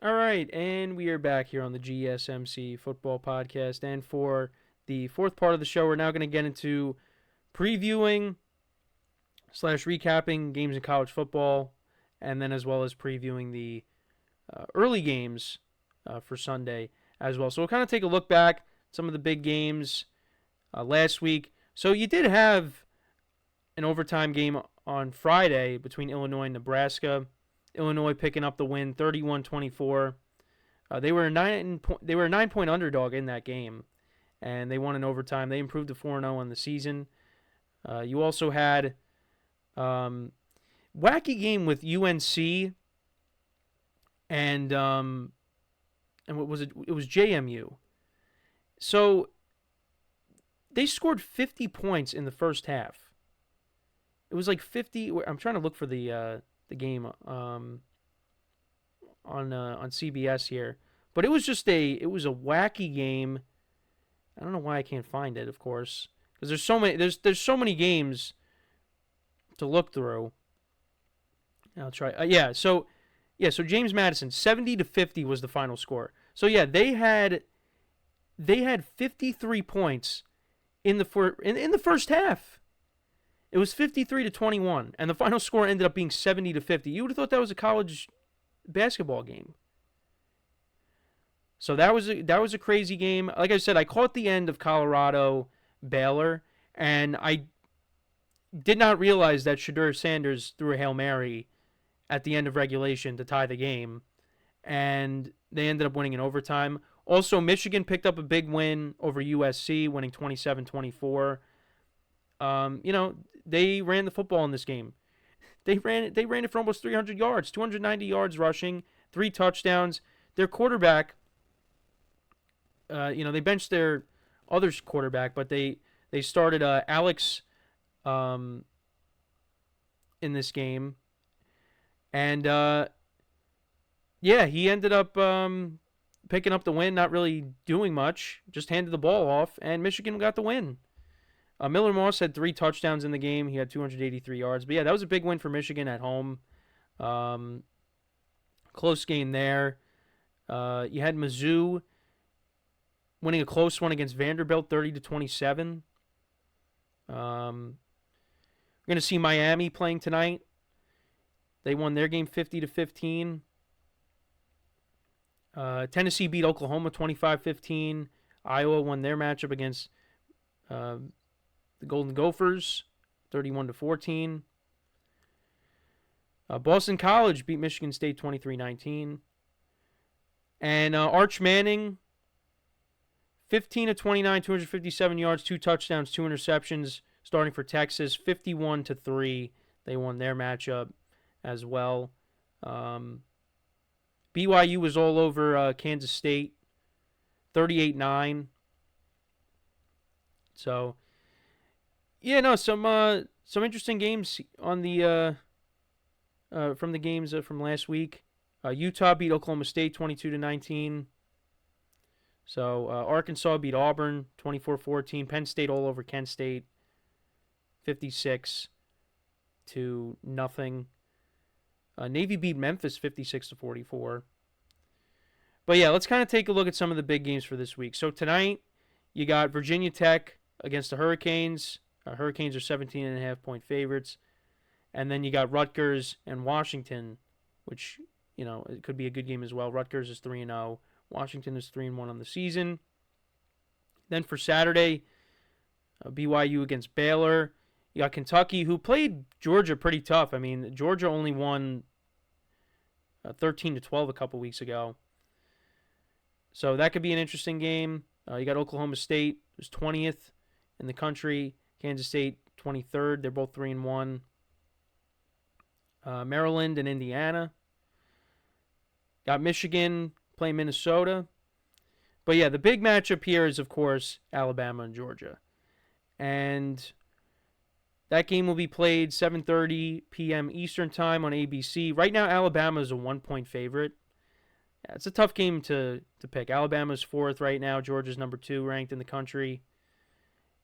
All right, and we are back here on the GSMC Football Podcast. And for the fourth part of the show, we're now going to get into previewing / recapping games in college football, and then as well as previewing the early games for Sunday as well. So we'll kind of take a look back at some of the big games last week. So you did have an overtime game on Friday between Illinois and Nebraska. Illinois picking up the win, 31-24. They were a 9-point underdog in that game, and they won in overtime. They improved to 4-0 on the season. You also had wacky game with UNC and what was it? It was JMU. So they scored 50 points in the first half. It was like 50. I'm trying to look for the game on CBS here, but it was a wacky game. I don't know why I can't find it, of course, because there's so many games to look through. I'll try. So James Madison 70-50 was the final score. So yeah, they had 53 points in the first half. It was 53-21, and the final score ended up being 70-50. You would have thought that was a college basketball game. So that was a crazy game. Like I said, I caught the end of Colorado Baylor, and I did not realize that Shedeur Sanders threw a Hail Mary at the end of regulation to tie the game, and they ended up winning in overtime. Also, Michigan picked up a big win over USC, winning 27-24. They ran the football in this game. They ran it for almost 300 yards, 290 yards rushing, 3 touchdowns. Their quarterback, they benched their other quarterback, but they started Alex in this game. And, he ended up picking up the win, not really doing much, just handed the ball off, and Michigan got the win. Miller Moss had 3 touchdowns in the game. He had 283 yards. But yeah, that was a big win for Michigan at home. Close game there. You had Mizzou winning a close one against Vanderbilt, 30-27. We're going to see Miami playing tonight. They won their game 50-15. Tennessee beat Oklahoma 25-15. Iowa won their matchup against the Golden Gophers, 31-14. Boston College beat Michigan State 23-19. And Arch Manning, 15-29, 257 yards, 2 touchdowns, 2 interceptions, starting for Texas, 51-3. They won their matchup as well. BYU was all over Kansas State, 38-9. So, some interesting games on the from the games from last week. Utah beat Oklahoma State 22-19. So Arkansas beat Auburn 24-14. Penn State all over Kent State 56-0. Navy beat Memphis 56-44. But yeah, let's kind of take a look at some of the big games for this week. So tonight you got Virginia Tech against the Hurricanes. Hurricanes are 17.5-point favorites. And then you got Rutgers and Washington, which, it could be a good game as well. Rutgers is 3-0. Washington is 3-1 on the season. Then for Saturday, BYU against Baylor. You got Kentucky, who played Georgia pretty tough. I mean, Georgia only won 13-12 a couple weeks ago. So that could be an interesting game. You got Oklahoma State, who's 20th in the country. Kansas State, 23rd. They're both 3-1. Maryland and Indiana. Got Michigan playing Minnesota. But yeah, the big matchup here is, of course, Alabama and Georgia. And that game will be played 7:30 p.m. Eastern Time on ABC. Right now, Alabama is a 1-point favorite. Yeah, it's a tough game to pick. Alabama's 4th right now. Georgia's number 2 ranked in the country.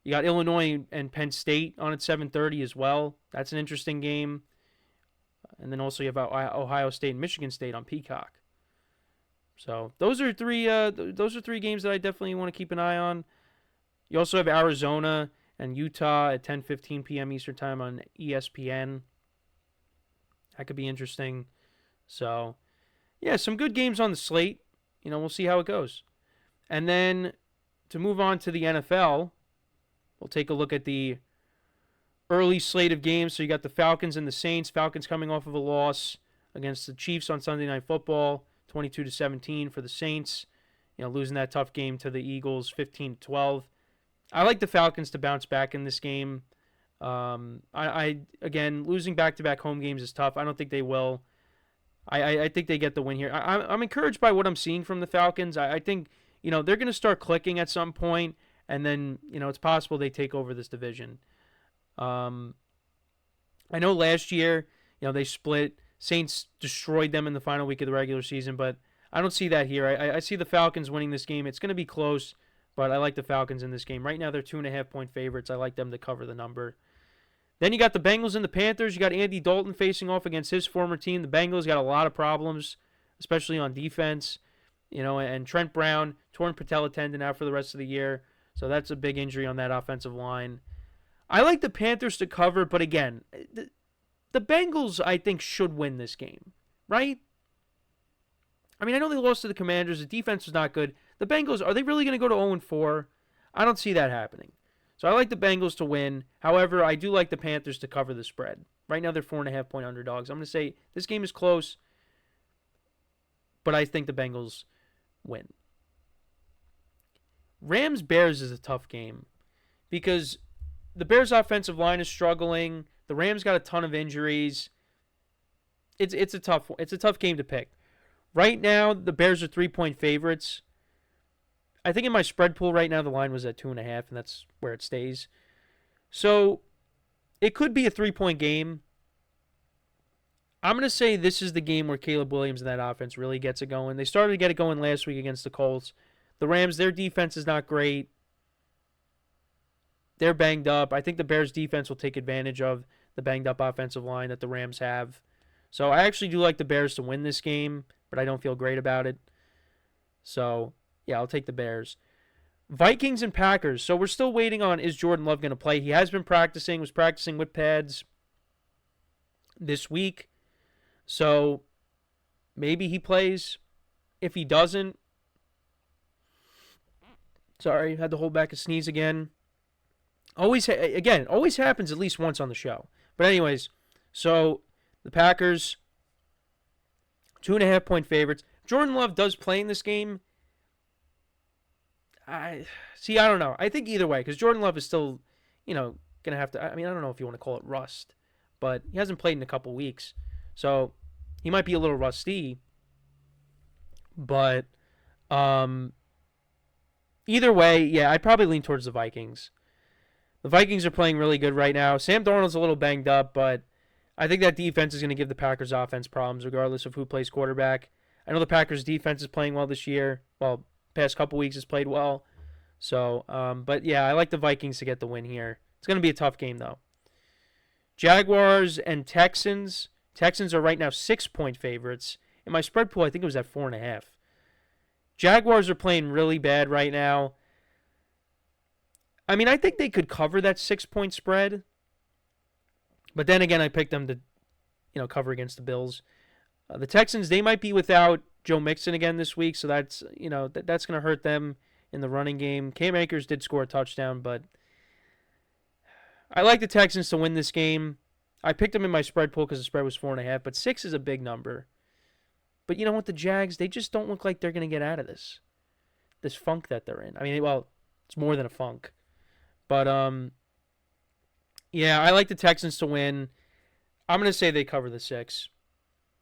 You got Illinois and Penn State on at 7:30 as well. That's an interesting game. And then also you have Ohio State and Michigan State on Peacock. So those are three games that I definitely want to keep an eye on. You also have Arizona and Utah at 10:15 p.m. Eastern Time on ESPN. That could be interesting. So, yeah, some good games on the slate. We'll see how it goes. And then to move on to the NFL, we'll take a look at the early slate of games. So you got the Falcons and the Saints. Falcons coming off of a loss against the Chiefs on Sunday Night Football, 22-17 for the Saints. Losing that tough game to the Eagles, 15-12. I like the Falcons to bounce back in this game. Again, losing back-to-back home games is tough. I don't think they will. I think they get the win here. I'm encouraged by what I'm seeing from the Falcons. I think they're going to start clicking at some point, and then it's possible they take over this division. I know last year they split. Saints destroyed them in the final week of the regular season, but I don't see that here. I see the Falcons winning this game. It's going to be close, but I like the Falcons in this game. Right now they're 2.5-point favorites. I like them to cover the number. Then you got the Bengals and the Panthers. You got Andy Dalton facing off against his former team. The Bengals got a lot of problems, especially on defense. And Trent Brown, torn patella tendon out for the rest of the year. So that's a big injury on that offensive line. I like the Panthers to cover, but again, the Bengals, I think, should win this game, right? I mean, I know they lost to the Commanders. The defense was not good. The Bengals, are they really going to go to 0-4? I don't see that happening. So I like the Bengals to win. However, I do like the Panthers to cover the spread. Right now they're 4.5-point underdogs. I'm going to say this game is close, but I think the Bengals win. Rams-Bears is a tough game because the Bears' offensive line is struggling. The Rams got a ton of injuries. It's a tough game to pick. Right now, the Bears are 3-point favorites. I think in my spread pool right now, the line was at 2.5, and that's where it stays. So it could be a 3-point game. I'm going to say this is the game where Caleb Williams and that offense really gets it going. They started to get it going last week against the Colts. The Rams, their defense is not great. They're banged up. I think the Bears' defense will take advantage of the banged-up offensive line that the Rams have. So I actually do like the Bears to win this game, but I don't feel great about it. So, yeah, I'll take the Bears. Vikings and Packers. So we're still waiting on, is Jordan Love going to play? He has been practicing, was practicing with pads this week. So maybe he plays. If he doesn't, sorry, had to hold back a sneeze again. Always happens at least once on the show. But anyways, so the Packers, 2.5-point favorites. Jordan Love does play in this game. I don't know. I think either way, because Jordan Love is still, going to have to, I don't know if you want to call it rust, but he hasn't played in a couple weeks. So he might be a little rusty. But either way, yeah, I'd probably lean towards the Vikings. The Vikings are playing really good right now. Sam Darnold's a little banged up, but I think that defense is going to give the Packers offense problems regardless of who plays quarterback. I know the Packers defense is playing well this year. Well, past couple weeks has played well. So, but yeah, I like the Vikings to get the win here. It's going to be a tough game, though. Jaguars and Texans. Texans are right now 6-point favorites. In my spread pool, I think it was at 4.5. Jaguars are playing really bad right now. I think they could cover that 6-point spread. But then again, I picked them to, cover against the Bills. The Texans, they might be without Joe Mixon again this week, so that's, that's going to hurt them in the running game. Cam Akers did score a touchdown, but I like the Texans to win this game. I picked them in my spread pool because the spread was 4.5, but 6 is a big number. But you know what, the Jags, they just don't look like they're going to get out of this funk that they're in. It's more than a funk. But, yeah, I like the Texans to win. I'm going to say they cover the 6.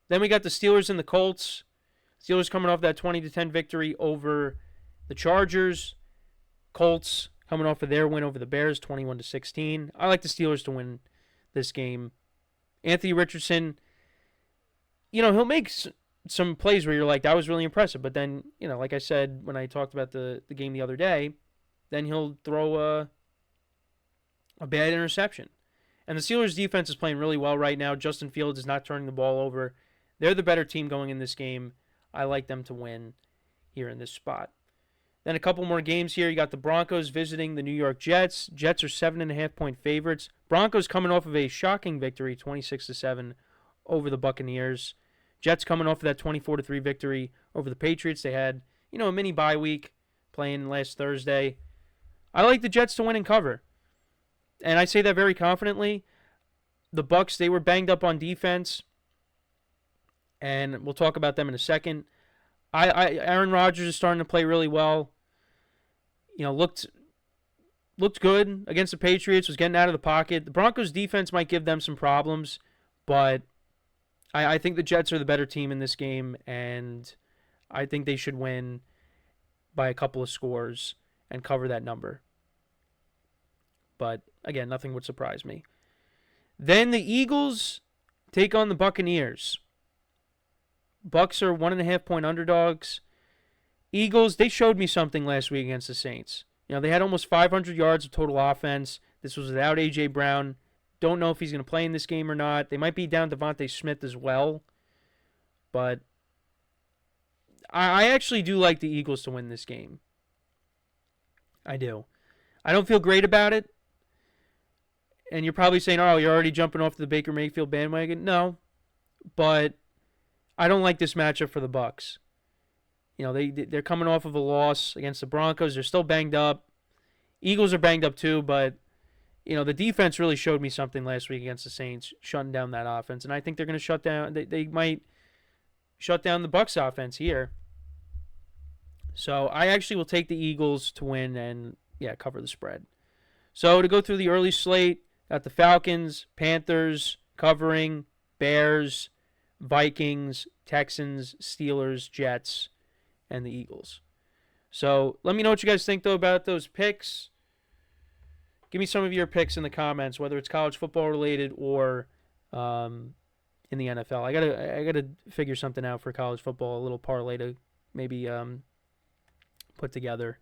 Then we got the Steelers and the Colts. Steelers coming off that 20-10 victory over the Chargers. Colts coming off of their win over the Bears, 21-16. I like the Steelers to win this game. Anthony Richardson, he'll make some plays where you're like, that was really impressive. But then, like I said when I talked about the game the other day, then he'll throw a bad interception. And the Steelers' defense is playing really well right now. Justin Fields is not turning the ball over. They're the better team going in this game. I like them to win here in this spot. Then a couple more games here. You got the Broncos visiting the New York Jets. Jets are 7.5-point favorites. Broncos coming off of a shocking victory, 26-7 over the Buccaneers. Jets coming off of that 24-3 victory over the Patriots. They had, a mini bye week playing last Thursday. I like the Jets to win and cover. And I say that very confidently. The Bucs, they were banged up on defense. And we'll talk about them in a second. Aaron Rodgers is starting to play really well. Looked good against the Patriots, was getting out of the pocket. The Broncos defense might give them some problems, but I think the Jets are the better team in this game, and I think they should win by a couple of scores and cover that number. But again, nothing would surprise me. Then the Eagles take on the Buccaneers. Bucs are 1.5-point underdogs. Eagles, they showed me something last week against the Saints. They had almost 500 yards of total offense. This was without A.J. Brown. Don't know if he's going to play in this game or not. They might be down Devontae Smith as well. But I actually do like the Eagles to win this game. I do. I don't feel great about it. And you're probably saying, oh, you're already jumping off the Baker Mayfield bandwagon. No. But I don't like this matchup for the Bucs. They're coming off of a loss against the Broncos. They're still banged up. Eagles are banged up too, but the defense really showed me something last week against the Saints, shutting down that offense, and I think they're going to shut down. They might shut down the Bucs offense here. So I actually will take the Eagles to win and cover the spread. So to go through the early slate, got the Falcons, Panthers covering, Bears, Vikings, Texans, Steelers, Jets, and the Eagles. So let me know what you guys think, though, about those picks. Give me some of your picks in the comments, whether it's college football related or in the NFL. I gotta figure something out for college football, a little parlay to maybe put together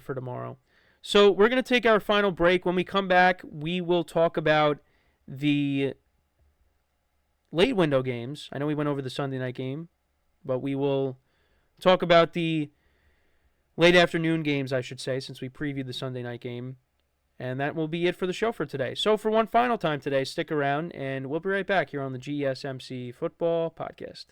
for tomorrow. So we're going to take our final break. When we come back, we will talk about the late window games. I know we went over the Sunday night game, but we will talk about the late afternoon games, I should say, since we previewed the Sunday night game. And that will be it for the show for today. So for one final time today, stick around, and we'll be right back here on the GSMC Football Podcast.